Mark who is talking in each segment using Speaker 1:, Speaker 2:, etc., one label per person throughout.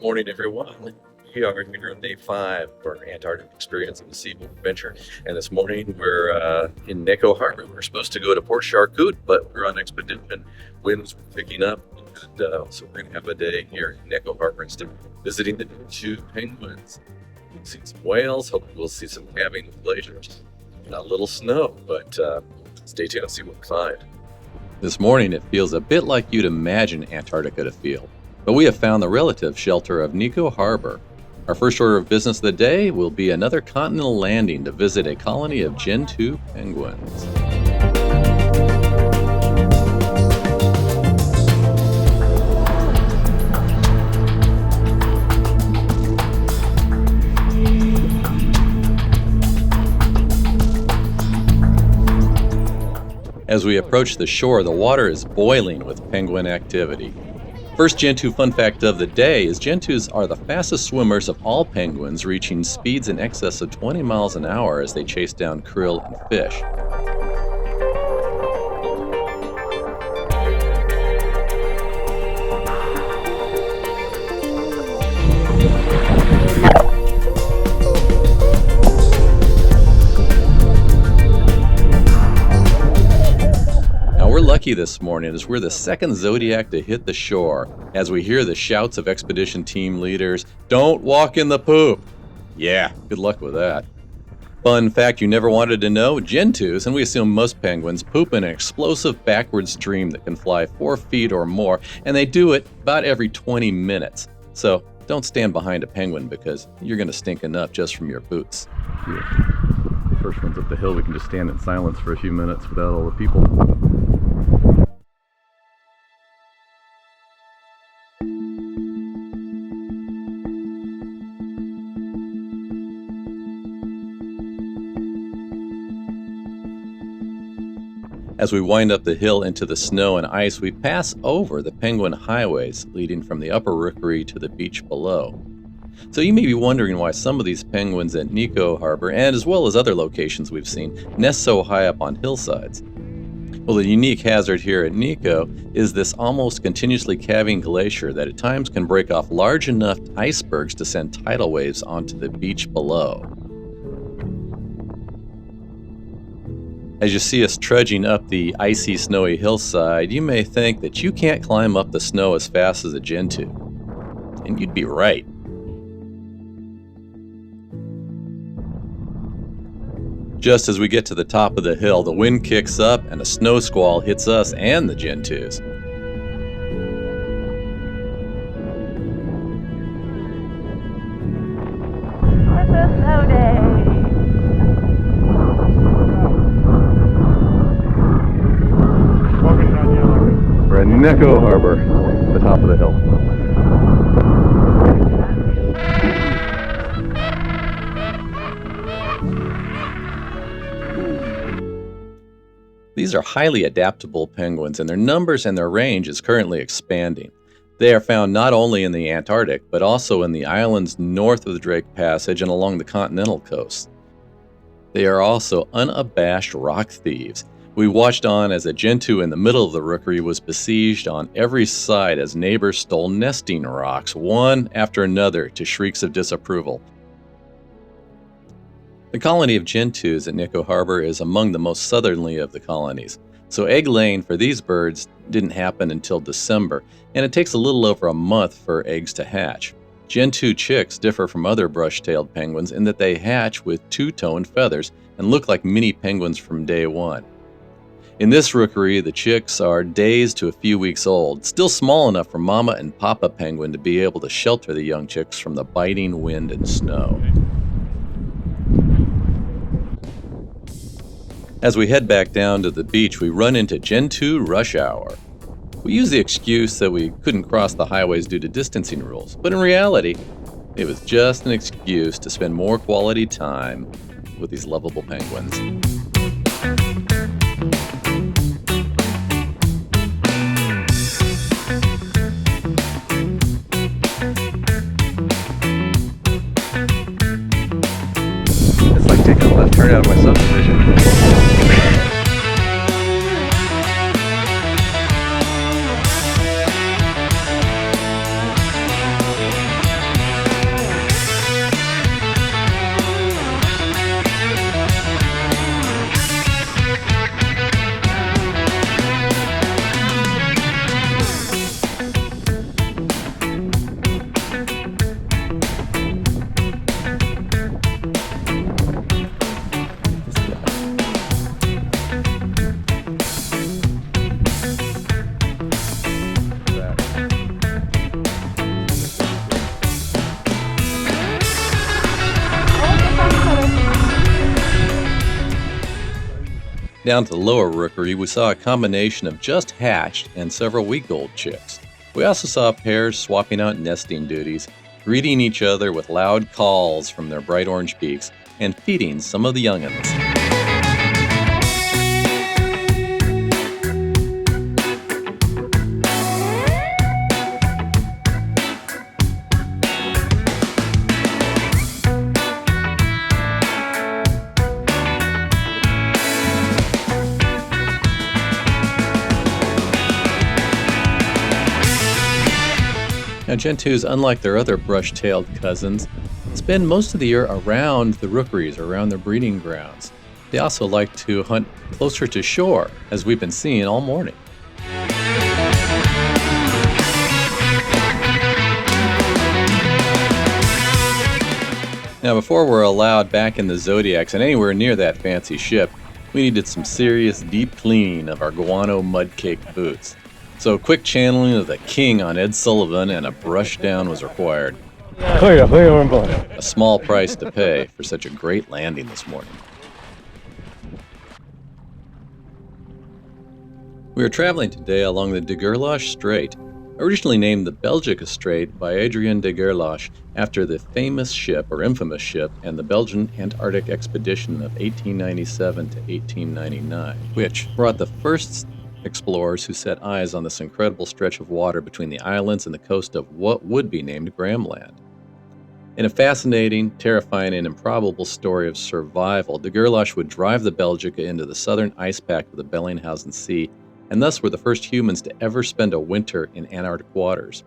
Speaker 1: Morning, everyone. We are here on day 5 for Antarctic Experience in the Seabourn Venture. And this morning we're in Neko Harbor. We're supposed to go to Port Charlotte, but we're on expedition. Winds are picking up. And, so we're going to have a day here in Neko Harbor instead of visiting the 2 penguins. We'll see some whales. Hopefully we'll see some calving glaciers. A little snow, but stay tuned and see what we find.
Speaker 2: This morning it feels a bit like you'd imagine Antarctica to feel. But we have found the relative shelter of Neko Harbor. Our first order of business of the day will be another continental landing to visit a colony of Gentoo penguins. As we approach the shore, the water is boiling with penguin activity. First Gentoo fun fact of the day is Gentoos are the fastest swimmers of all penguins, reaching speeds in excess of 20 miles an hour as they chase down krill and fish. We're lucky this morning as we're the second Zodiac to hit the shore as we hear the shouts of expedition team leaders, "Don't walk in the poop." Yeah, good luck with that. Fun fact you never wanted to know, Gentoos, and we assume most penguins, poop in an explosive backward stream that can fly 4 feet or more, and they do it about every 20 minutes. So don't stand behind a penguin because you're going to stink enough just from your boots.
Speaker 3: Yeah. First one's up the hill, we can just stand in silence for a few minutes without all the people.
Speaker 2: As we wind up the hill into the snow and ice, we pass over the penguin highways leading from the upper rookery to the beach below. So you may be wondering why some of these penguins at Neko Harbor, and as well as other locations we've seen, nest so high up on hillsides. Well, the unique hazard here at Neko is this almost continuously calving glacier that at times can break off large enough icebergs to send tidal waves onto the beach below. As you see us trudging up the icy, snowy hillside, you may think that you can't climb up the snow as fast as a Gentoo. And you'd be right. Just as we get to the top of the hill, the wind kicks up and a snow squall hits us and the Gentoos.
Speaker 4: It's a snow day.
Speaker 3: We're at Neko Harbor, the top of the hill.
Speaker 2: These are highly adaptable penguins, and their numbers and their range is currently expanding. They are found not only in the Antarctic, but also in the islands north of the Drake Passage and along the continental coast. They are also unabashed rock thieves. We watched on as a Gentoo in the middle of the rookery was besieged on every side as neighbors stole nesting rocks, one after another, to shrieks of disapproval. The colony of Gentoos at Neko Harbor is among the most southerly of the colonies, so egg laying for these birds didn't happen until December, and it takes a little over a month for eggs to hatch. Gentoo chicks differ from other brush-tailed penguins in that they hatch with 2-toned feathers and look like mini penguins from day one. In this rookery, the chicks are days to a few weeks old, still small enough for Mama and Papa Penguin to be able to shelter the young chicks from the biting wind and snow. As we head back down to the beach, we run into Gentoo rush hour. We use the excuse that we couldn't cross the highways due to distancing rules, but in reality, it was just an excuse to spend more quality time with these lovable penguins.
Speaker 3: It's like taking a left turn out of my subdivision.
Speaker 2: Down to the lower rookery, we saw a combination of just hatched and several week-old chicks. We also saw pairs swapping out nesting duties, greeting each other with loud calls from their bright orange beaks, and feeding some of the young'uns. Now, Gentoos, unlike their other brush-tailed cousins, spend most of the year around the rookeries, around their breeding grounds. They also like to hunt closer to shore, as we've been seeing all morning. Now, before we're allowed back in the Zodiacs and anywhere near that fancy ship, we needed some serious deep cleaning of our guano mud-caked boots. So a quick channeling of the king on Ed Sullivan and a brush down was required. A small price to pay for such a great landing this morning. We are traveling today along the Gerlache Straight, originally named the Belgica Strait by Adrien de Gerlache after the famous ship, or infamous ship, and the Belgian Antarctic Expedition of 1897 to 1899, which brought the first explorers who set eyes on this incredible stretch of water between the islands and the coast of what would be named Graham Land. In a fascinating, terrifying, and improbable story of survival, de Gerlache would drive the Belgica into the southern ice pack of the Bellingshausen Sea, and thus were the first humans to ever spend a winter in Antarctic waters.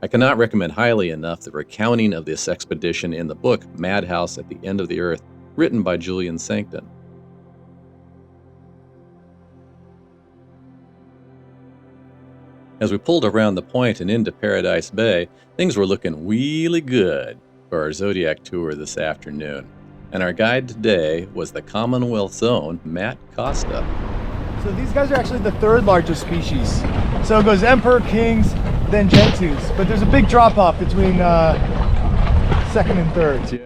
Speaker 2: I cannot recommend highly enough the recounting of this expedition in the book Madhouse at the End of the Earth, written by Julian Sancton. As we pulled around the point and into Paradise Bay, things were looking really good for our Zodiac tour this afternoon. And our guide today was the Commonwealth's own Matt Costa.
Speaker 5: So these guys are actually the third largest species. So it goes Emperor, Kings, then Gentoos. But there's a big drop off between second and third. Yeah.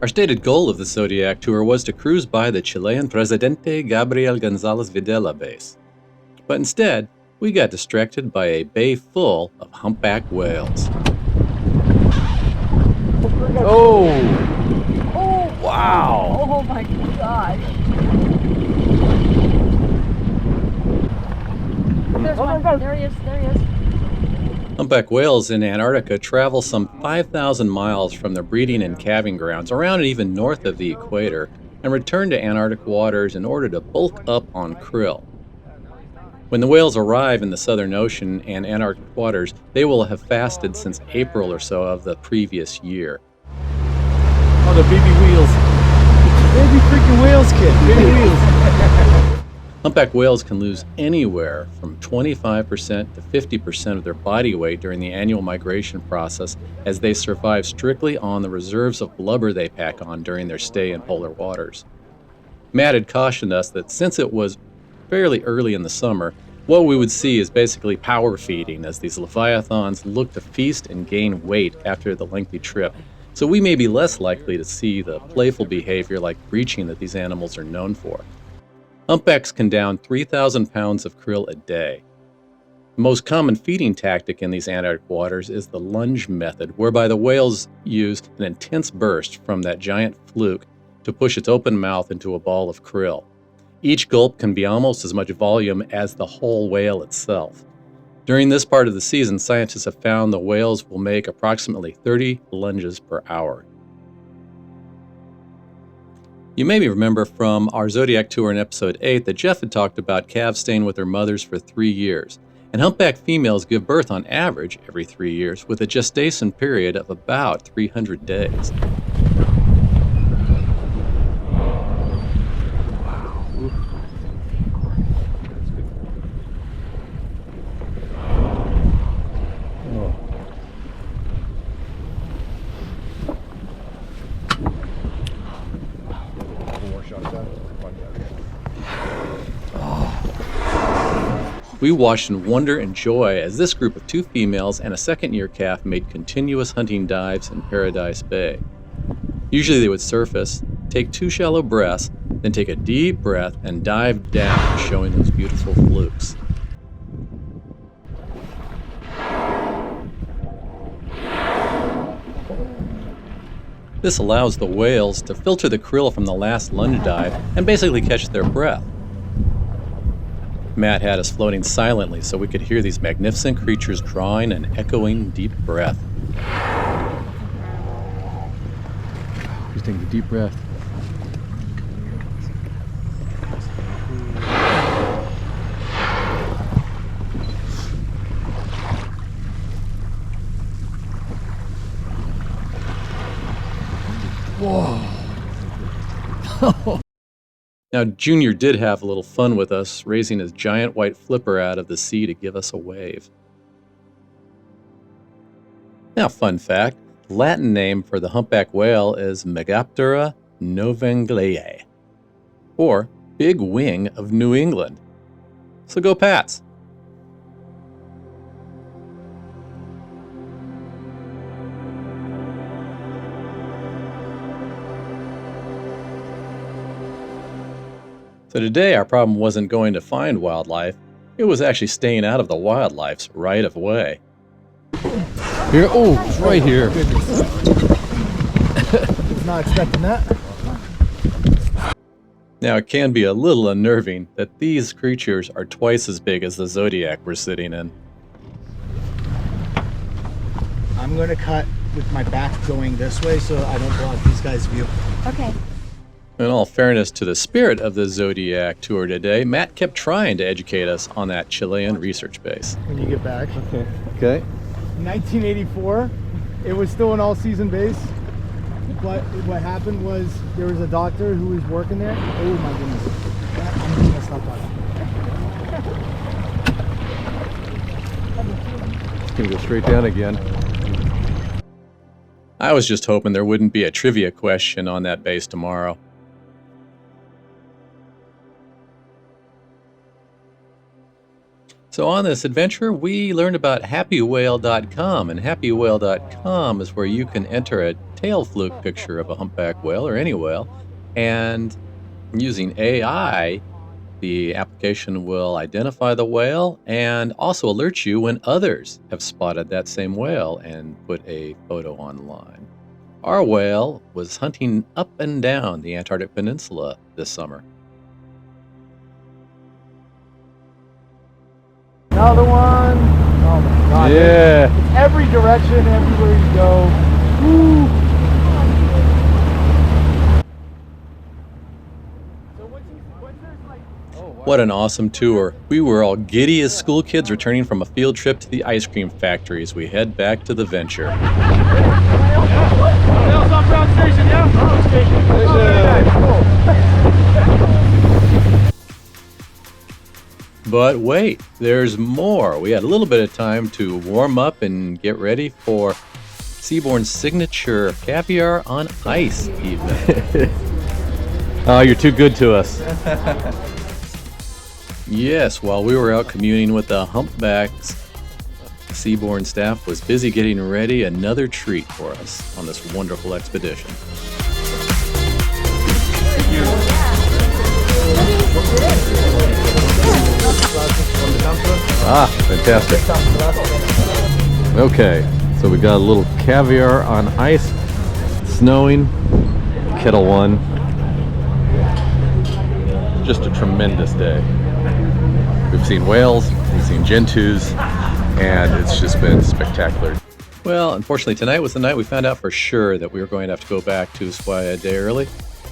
Speaker 2: Our stated goal of the Zodiac tour was to cruise by the Chilean Presidente Gabriel González Videla base. But instead, we got distracted by a bay full of humpback whales.
Speaker 5: Oh!
Speaker 4: Oh!
Speaker 5: Wow!
Speaker 4: Oh my gosh! There's one. There he is. There he is.
Speaker 2: Humpback whales in Antarctica travel some 5,000 miles from their breeding and calving grounds, around and even north of the equator, and return to Antarctic waters in order to bulk up on krill. When the whales arrive in the Southern Ocean and Antarctic waters, they will have fasted since April or so of the previous year.
Speaker 5: Oh, the baby wheels. Baby freaking whales, kid. Baby wheels.
Speaker 2: Humpback whales can lose anywhere from 25% to 50% of their body weight during the annual migration process, as they survive strictly on the reserves of blubber they pack on during their stay in polar waters. Matt had cautioned us that since it was fairly early in the summer, what we would see is basically power feeding as these leviathans look to feast and gain weight after the lengthy trip. So we may be less likely to see the playful behavior like breaching that these animals are known for. Humpbacks can down 3,000 pounds of krill a day. The most common feeding tactic in these Antarctic waters is the lunge method, whereby the whales use an intense burst from that giant fluke to push its open mouth into a ball of krill. Each gulp can be almost as much volume as the whole whale itself. During this part of the season, scientists have found the whales will make approximately 30 lunges per hour. You may remember from our Zodiac tour in episode 8 that Jeff had talked about calves staying with their mothers for 3 years. And humpback females give birth on average every 3 years, with a gestation period of about 300 days. We We watched in wonder and joy as this group of 2 females and a second-year calf made continuous hunting dives in Paradise Bay. Usually they would surface, take 2 shallow breaths, then take a deep breath and dive down, showing those beautiful flukes. This allows the whales to filter the krill from the last lunge dive and basically catch their breath. Matt had us floating silently so we could hear these magnificent creatures drawing an echoing deep breath.
Speaker 3: Just take a deep breath.
Speaker 5: Whoa.
Speaker 2: Now, Junior did have a little fun with us, raising his giant white flipper out of the sea to give us a wave. Now, fun fact, the Latin name for the humpback whale is Megaptera novenglae, or Big Wing of New England. So go Pats! So today our problem wasn't going to find wildlife, it was actually staying out of the wildlife's right of way.
Speaker 3: Here, oh, it's right here.
Speaker 5: Was not expecting that.
Speaker 2: Now it can be a little unnerving that these creatures are twice as big as the Zodiac we're sitting in.
Speaker 5: I'm going to cut with my back going this way so I don't block these guys' view.
Speaker 4: Okay.
Speaker 2: In all fairness to the spirit of the Zodiac tour today, Matt kept trying to educate us on that Chilean research base.
Speaker 5: When you get back.
Speaker 3: Okay.
Speaker 5: 1984, it was still an all-season base, but what happened was there was a doctor who was working there. Oh my goodness. I'm just gonna stop talking.
Speaker 3: It's gonna go straight down again.
Speaker 2: I was just hoping there wouldn't be a trivia question on that base tomorrow. So on this adventure, we learned about happywhale.com, and happywhale.com is where you can enter a tail fluke picture of a humpback whale or any whale, and using AI, the application will identify the whale and also alert you when others have spotted that same whale and put a photo online. Our whale was hunting up and down the Antarctic Peninsula this summer.
Speaker 5: Another one. Oh my god.
Speaker 3: Yeah.
Speaker 5: It's every direction, everywhere you go. Woo.
Speaker 2: What an awesome tour. We were all giddy as school kids returning from a field trip to the ice cream factory as we head back to the Venture. But wait, there's more. We had a little bit of time to warm up and get ready for Seabourn's signature caviar on ice evening.
Speaker 3: Oh, you're too good to us.
Speaker 2: Yes, while we were out communing with the Humpbacks, the Seabourn staff was busy getting ready another treat for us on this wonderful expedition.
Speaker 3: Ah, fantastic. Okay, so we got a little caviar on ice, snowing, kettle one. Just a tremendous day. We've seen whales, we've seen gentoos, and it's just been spectacular.
Speaker 2: Well, unfortunately, tonight was the night we found out for sure that we were going to have to go back to Ushuaia a day early.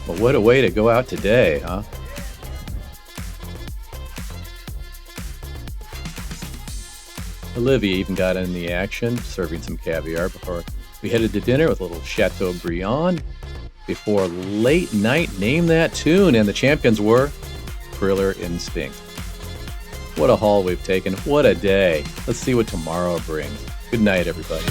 Speaker 2: But what a way to go out today, huh? Olivia even got in the action, serving some caviar before we headed to dinner with a little Chateaubriand before late night Name That Tune, and the champions were Thriller Instinct. What a haul we've taken, what a day. Let's see what tomorrow brings. Good night, everybody.